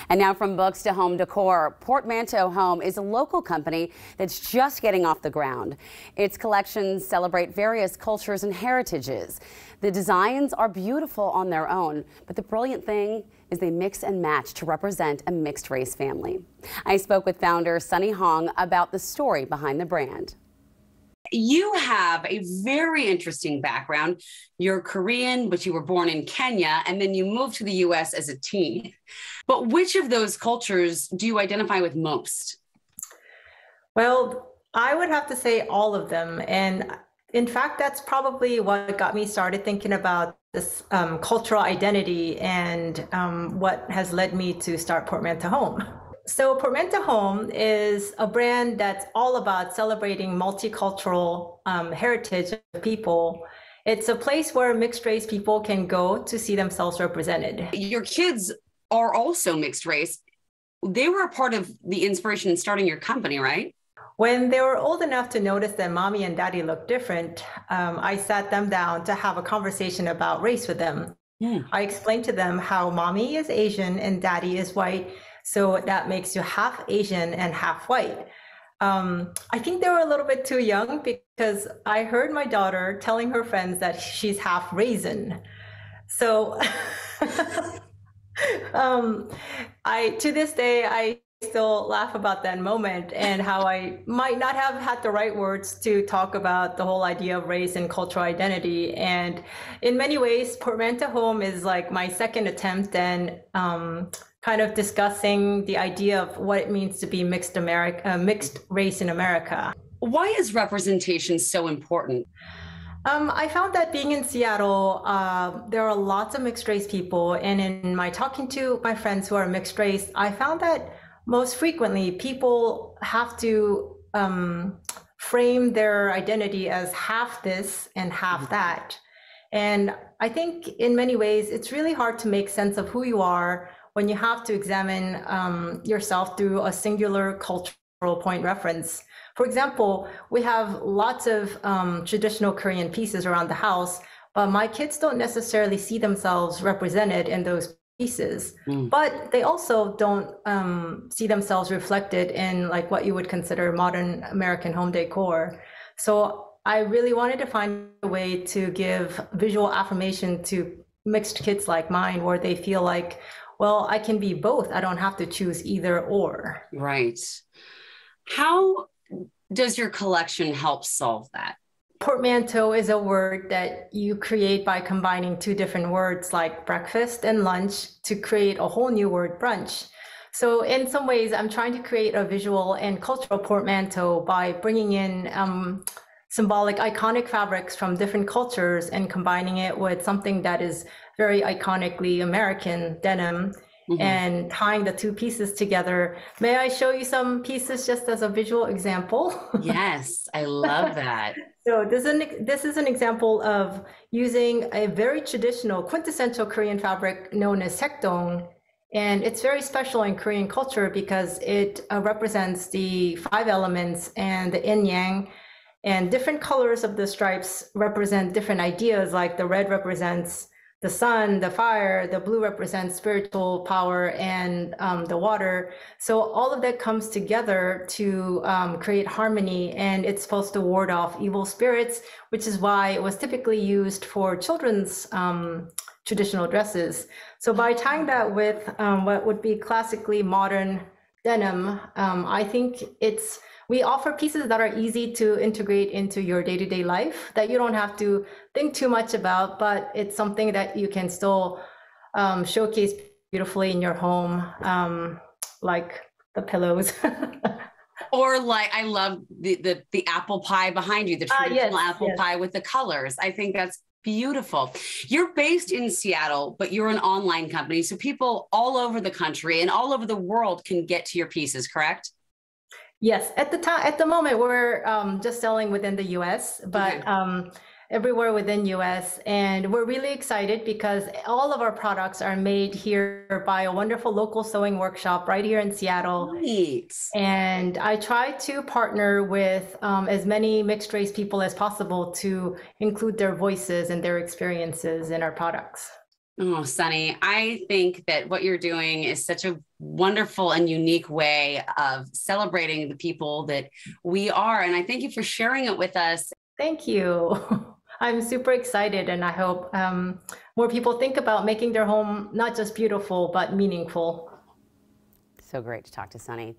And now from books to home decor, Portmanteau Home is a local company that's just getting off the ground. Its collections celebrate various cultures and heritages. The designs are beautiful on their own, but the brilliant thing is they mix and match to represent a mixed race family. I spoke with founder Sunny Hong about the story behind the brand. You have a very interesting background. You're Korean, but you were born in Kenya, and then you moved to the U.S. as a teen. But which of those cultures do you identify with most? Well, I would have to say all of them. And in fact, that's probably what got me started thinking about this cultural identity and what has led me to start Portmanteau Home. So Portmanteau Home is a brand that's all about celebrating multicultural heritage of people. It's a place where mixed race people can go to see themselves represented. Your kids are also mixed race. They were a part of the inspiration in starting your company, right? When they were old enough to notice that mommy and daddy looked different, I sat them down to have a conversation about race with them. I explained to them how mommy is Asian and daddy is white. So that makes you half Asian and half white. I think they were a little bit too young because I heard my daughter telling her friends that she's half raisin. So to this day, I still laugh about that moment and how I might not have had the right words to talk about the whole idea of race and cultural identity. And in many ways, Portmanteau Home is like my second attempt and kind of discussing the idea of what it means to be mixed race in America. Why is representation so important? I found that being in Seattle, there are lots of mixed race people. And in my talking to my friends who are mixed race, I found that most frequently people have to frame their identity as half this and half that. And I think in many ways, it's really hard to make sense of who you are when you have to examine yourself through a singular cultural point reference. For example, we have lots of traditional Korean pieces around the house, but my kids don't necessarily see themselves represented in those pieces, but they also don't see themselves reflected in like what you would consider modern American home decor. So I really wanted to find a way to give visual affirmation to mixed kids like mine, where they feel like, well, I can be both. I don't have to choose either or. Right. How does your collection help solve that? Portmanteau is a word that you create by combining two different words like breakfast and lunch to create a whole new word, brunch. So in some ways, I'm trying to create a visual and cultural portmanteau by bringing in symbolic, iconic fabrics from different cultures and combining it with something that is very iconically American, denim, and tying the two pieces together. May I show you some pieces just as a visual example? Yes, I love that. So this is an example of using a very traditional quintessential Korean fabric known as sekdong. And it's very special in Korean culture because it represents the 5 elements and the yin yang. And different colors of the stripes represent different ideas, like the red represents the sun, the fire, the blue represents spiritual power, and the water. So all of that comes together to create harmony, and it's supposed to ward off evil spirits, which is why it was typically used for children's traditional dresses. So by tying that with what would be classically modern denim, I think we offer pieces that are easy to integrate into your day-to-day life that you don't have to think too much about, but it's something that you can still showcase beautifully in your home, like the pillows. Or like, I love the apple pie behind you, the traditional apple pie with the colors. I think that's beautiful. You're based in Seattle, but you're an online company. So people all over the country and all over the world can get to your pieces, correct? Yes, at the moment, we're just selling within the US, but everywhere within US. And we're really excited because all of our products are made here by a wonderful local sewing workshop right here in Seattle. Neat. And I try to partner with as many mixed race people as possible to include their voices and their experiences in our products. Oh, Sunny, I think that what you're doing is such a wonderful and unique way of celebrating the people that we are. And I thank you for sharing it with us. Thank you. I'm super excited, and I hope more people think about making their home not just beautiful, but meaningful. So great to talk to Sunny.